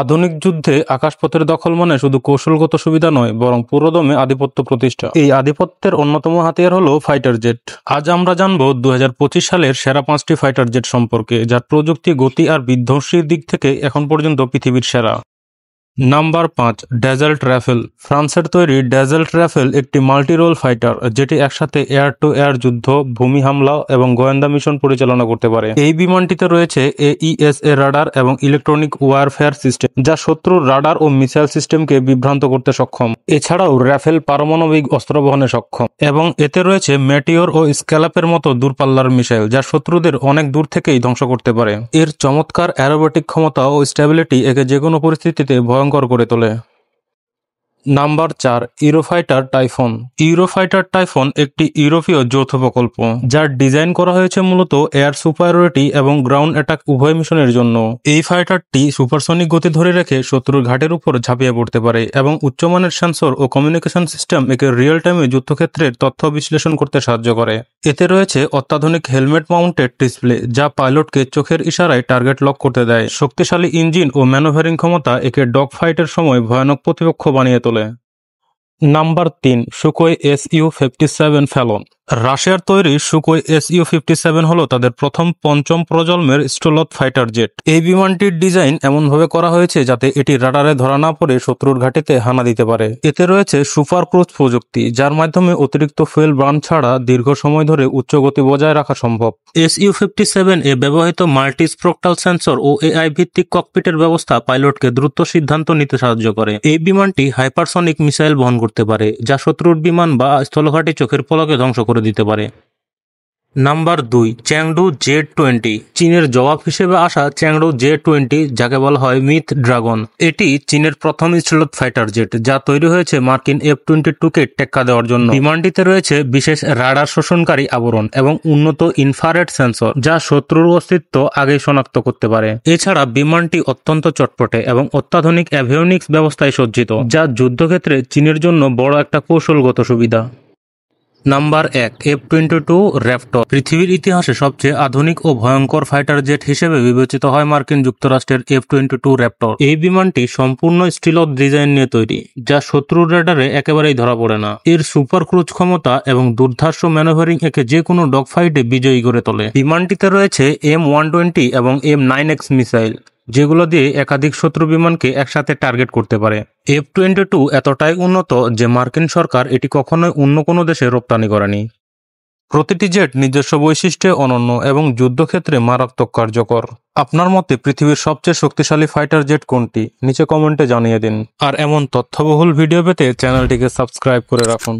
আধুনিক যুদ্ধে আকাশপথের দখল মানে শুধু কৌশলগত সুবিধা নয়, বরং পুরোদমে আধিপত্য প্রতিষ্ঠা। এই আধিপত্যের অন্যতম হাতিয়ার হলো ফাইটার জেট। আজ আমরা জানব 2025 সালের সেরা 5টি ফাইটার জেট সম্পর্কে, যার প্রযুক্তি, গতি আর বিধ্বংসীর দিক থেকে এখন পর্যন্ত পৃথিবীর সেরা। Number 5, Dassault Rafale. ফ্রান্সের তৈরি ডেজার্ট রাফেল একটি মাল্টি রোল ফাইটার, যেটি একসাথে এয়ার টু এয়ার যুদ্ধ, ভূমি হামলা এবং গোয়েন্দা মিশন পরিচালনা করতে পারে। এই বিমানটিতে রয়েছে AESA রাডার এবং ইলেকট্রনিক ওয়ারফেয়ার সিস্টেম, যা শত্রুর রাডার ও মিসাইল সিস্টেমকে বিভ্রান্ত করতে সক্ষম। এছাড়াও রাফেল পারমাণবিক অস্ত্র বহনে সক্ষম এবং এতে রয়েছে মেটিওর ও স্ক্যালাপের মতো দূরপাল্লার মিসাইল, যা শত্রুদের অনেক দূর থেকেই ধ্বংস করতে পারে। এর চমৎকার অ্যারোবেটিক ক্ষমতা ও স্ট্যাবিলিটি একে যেকোনো পরিস্থিতিতে ভয়ঙ্কর করে তোলে। Number 4, Eurofighter Typhoon. Eurofighter Typhoon একটি ইউরোপীয় যৌথ প্রকল্প, যার ডিজাইন করা হয়েছে মূলত এয়ার সুপারিয়রিটি এবং গ্রাউন্ড অ্যাটাক উভয় মিশনের জন্য। এই ফাইটারটি সুপারসনিক গতি ধরে রেখে শত্রুর ঘাটের উপর ঝাঁপিয়ে পড়তে পারে এবং উচ্চমানের সেন্সর ও কমিউনিকেশন সিস্টেম একে রিয়েল টাইমে যুদ্ধক্ষেত্রের তথ্য বিশ্লেষণ করতে সাহায্য করে। এতে রয়েছে অত্যাধুনিক হেলমেট মাউন্টেড ডিসপ্লে, যা পাইলটকে চোখের ইশারায় টার্গেট লক করতে দেয়। শক্তিশালী ইঞ্জিন ও ম্যানোভারিং ক্ষমতা একে ডগ ফাইটের সময় ভয়ানক প্রতিপক্ষ বানিয়ে তোলে। Number 3, সুকোই Su-57 Felon. রাশিয়ার তৈরি সুকোই Su-57 হলো তাদের প্রথম পঞ্চম প্রজন্মের স্টেলথ ফাইটার জেট। এই বিমানটির ডিজাইন এমনভাবে করা হয়েছে যাতে এটি রাডারে ধরা না পড়ে শত্রুর ঘাঁটিতে হানা দিতে পারে। এতে রয়েছে সুপার ক্রুজ প্রযুক্তি, যার মাধ্যমে অতিরিক্ত ফুয়েল বার্ন ছাড়া দীর্ঘ সময় ধরে উচ্চ গতি বজায় রাখা সম্ভব। Su-57 এ ব্যবহৃত মাল্টি স্প্রোকটাল সেন্সর ও AI ভিত্তিক ককপিটের ব্যবস্থা পাইলটকে দ্রুত সিদ্ধান্ত নিতে সাহায্য করে। এই বিমানটি হাইপারসনিক মিসাইল বহন করতে পারে, যা শত্রুর বিমান বা স্থলঘাঁটি চোখের পলকে ধ্বংস করে দিতে পারে। Number 2, চ্যাংডু Z-20। চীনের জবাব হিসেবে আসা চ্যাংডু Z-20, যাকে বলা হয় মিথ ড্রাগন, এটি চীনের প্রথম স্টেলথ ফাইটার জেট, যা তৈরি হয়েছে মার্কিন F-22কে টেক্কা দেওয়ার জন্য। বিমানটিতে রয়েছে বিশেষ রাডার শোষণকারী আবরণ এবং উন্নত ইনফ্রারেড সেন্সর, যা শত্রুর অস্তিত্ব আগেই শনাক্ত করতে পারে। এছাড়া বিমানটি অত্যন্ত চটপটে এবং অত্যাধুনিক অ্যাভিওনিক্স ব্যবস্থায় সজ্জিত, যা যুদ্ধক্ষেত্রে চীনের জন্য বড় একটা কৌশলগত সুবিধা। Number 1, F-22 Raptor. পৃথিবীর ইতিহাসে সবচেয়ে আধুনিক ও ভয়ঙ্কর ফাইটার জেট হিসেবে বিবেচিত হয় মার্কিন যুক্তরাষ্ট্রের F-22 র্যাপটর। এই বিমানটি সম্পূর্ণ স্টিলথ ডিজাইন নিয়ে তৈরি, যা শত্রুর রাডারে একেবারেই ধরা পড়ে না। এর সুপার ক্রুজ ক্ষমতা এবং দুর্ধর্ষ ম্যানোভারিং একে যে কোনো ডগ ফাইটে বিজয়ী করে তোলে। বিমানটিতে রয়েছে M120 এবং M9X মিসাইল, যেগুলো দিয়ে একাধিক শত্রু বিমানকে একসাথে টার্গেট করতে পারে। F-22 এতটাই উন্নত যে মার্কিন সরকার এটি কখনোই অন্য কোনো দেশে রপ্তানি করেনি। প্রতিটি জেট নিজস্ব বৈশিষ্ট্যে অনন্য এবং যুদ্ধক্ষেত্রে মারাত্মক কার্যকর। আপনার মতে পৃথিবীর সবচেয়ে শক্তিশালী ফাইটার জেট কোনটি? নিচে কমেন্টে জানিয়ে দিন। আর এমন তথ্যবহুল ভিডিও পেতে চ্যানেলটিকে সাবস্ক্রাইব করে রাখুন।